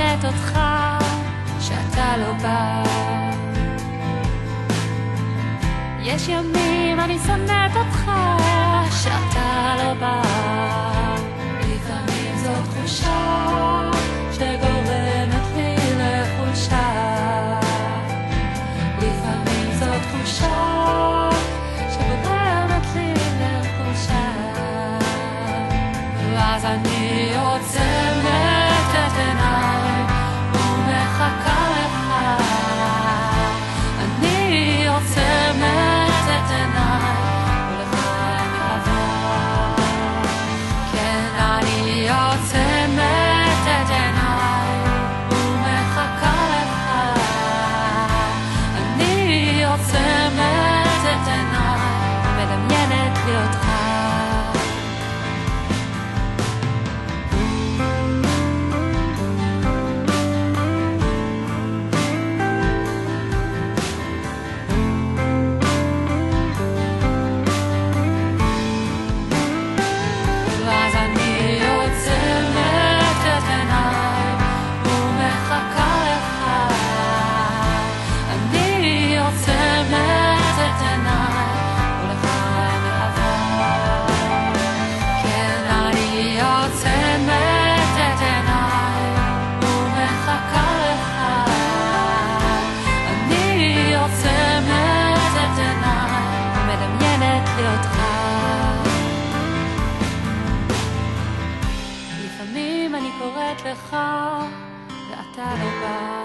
שונאת אותך שאתה לא בא. יש ימים אני שונאת אותך שאתה לא בא. לפעמים זו תחושה שגורמת לי לחולשה. לפעמים זו תחושה שגורמת לי לחולשה. ואז אני עוצמת את עיניי ומחכה לך. אני עוצמת את עיניי ולך אין אהבה. כן, אני עוצמת את עיניי ומחכה לך. אני עוצמת את עיניי ומדמיינת לי אותך. לפעמים אני קוראת לך ואתה לא בא.